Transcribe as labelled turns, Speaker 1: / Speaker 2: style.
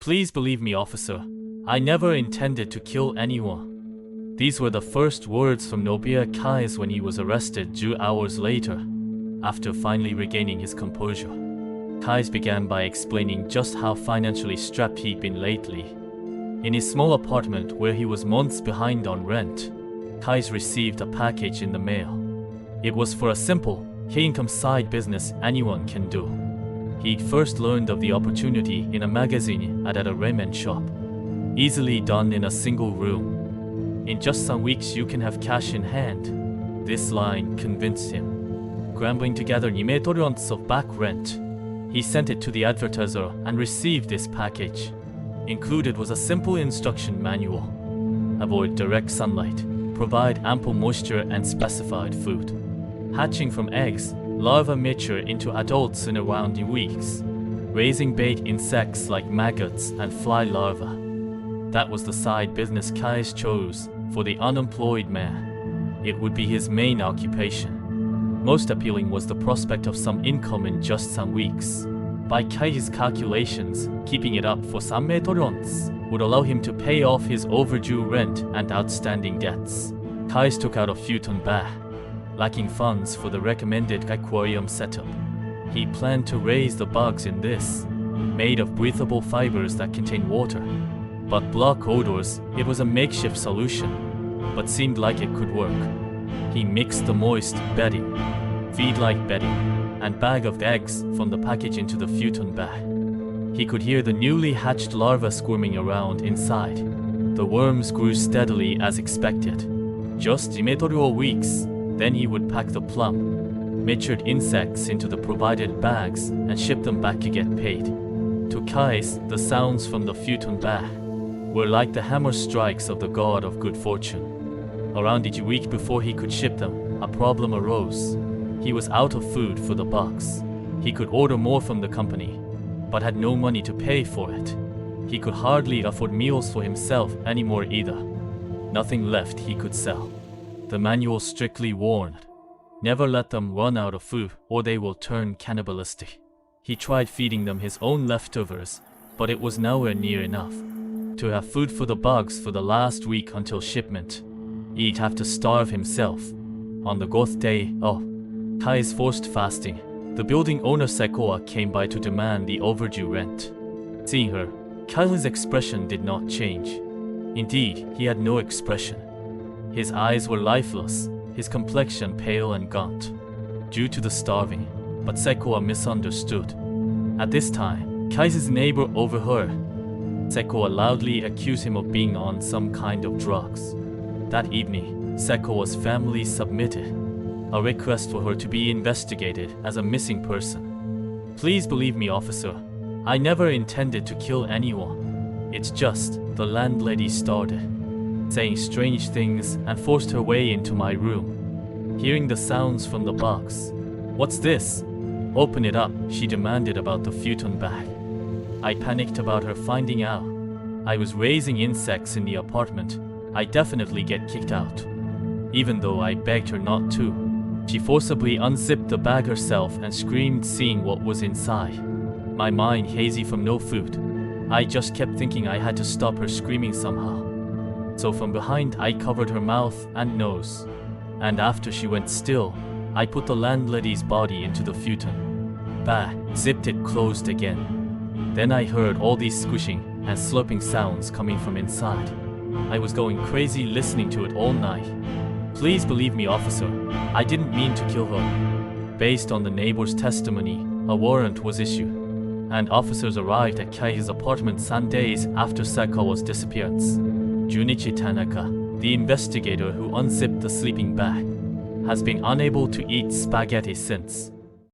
Speaker 1: Please believe me, officer. I never intended to kill anyone. These were the first words from Nobuya Kais when he was arrested 2 hours later, after finally regaining his composure. Kais began by explaining just how financially strapped he'd been lately. In his small apartment where he was months behind on rent, Kais received a package in the mail. It was for a simple, high-income side business anyone can do. He'd first learned of the opportunity in a magazine at a ramen shop. Easily done in a single room. In just some weeks you can have cash in hand. This line convinced him. Scrambling together 2 months of back rent, he sent it to the advertiser and received this package. Included was a simple instruction manual. Avoid direct sunlight. Provide ample moisture and specified food. Hatching from eggs, larvae mature into adults in around weeks. Raising bait insects like maggots and fly larvae. That was the side business Kais chose for the unemployed man. It would be his main occupation. Most appealing was the prospect of some income in just some weeks. By Kai's calculations, keeping it up for some months would allow him to pay off his overdue rent and outstanding debts. Kais took out a Futon bath. Lacking funds for the recommended aquarium setup, he planned to raise the bugs in this, made of breathable fibers that contain water. But block odors, it was a makeshift solution, but seemed like it could work. He mixed the moist bedding, feed-like bedding, and bag of eggs from the package into the Futon bath. He could hear the newly hatched larvae squirming around inside. The worms grew steadily as expected. Just weeks, then he would pack the plump, matured insects into the provided bags and ship them back to get paid. To Kais, the sounds from the Futon bath were like the hammer strikes of the god of good fortune. Around each week before he could ship them, a problem arose. He was out of food for the bugs. He could order more from the company, but had no money to pay for it. He could hardly afford meals for himself anymore either. Nothing left he could sell. The manual strictly warned, never let them run out of food or they will turn cannibalistic. He tried feeding them his own leftovers, but it was nowhere near enough. To have food for the bugs for the last week until shipment, he'd have to starve himself. On the 4th day of Kai's forced fasting, the building owner Sekoa came by to demand the overdue rent. Seeing her, Kai's expression did not change. Indeed, he had no expression. His eyes were lifeless, his complexion pale and gaunt, due to the starving, but Sekoa misunderstood. At this time, Kai's neighbor overheard. Sekoa loudly accused him of being on some kind of drugs. That evening, Sekoa's family submitted a request for her to be investigated as a missing person. Please believe me, officer. I never intended to kill anyone. It's just the landlady started saying strange things and forced her way into my room. Hearing the sounds from the box. What's this? Open it up, she demanded about the Futon bag. I panicked about her finding out. I was raising insects in the apartment. I'd definitely get kicked out. Even though I begged her not to. She forcibly unzipped the bag herself and screamed, seeing what was inside. My mind hazy from no food. I just kept thinking I had to stop her screaming somehow. So from behind I covered her mouth and nose. And after she went still, I put the landlady's body into the Futon bag, zipped it closed again. Then I heard all these squishing and slurping sounds coming from inside. I was going crazy listening to it all night. Please believe me, officer. I didn't mean to kill her. Based on the neighbor's testimony, a warrant was issued, and officers arrived at Kai's apartment some days after Sekoa's disappearance. Junichi Tanaka, the investigator who unzipped the sleeping bag, has been unable to eat spaghetti since.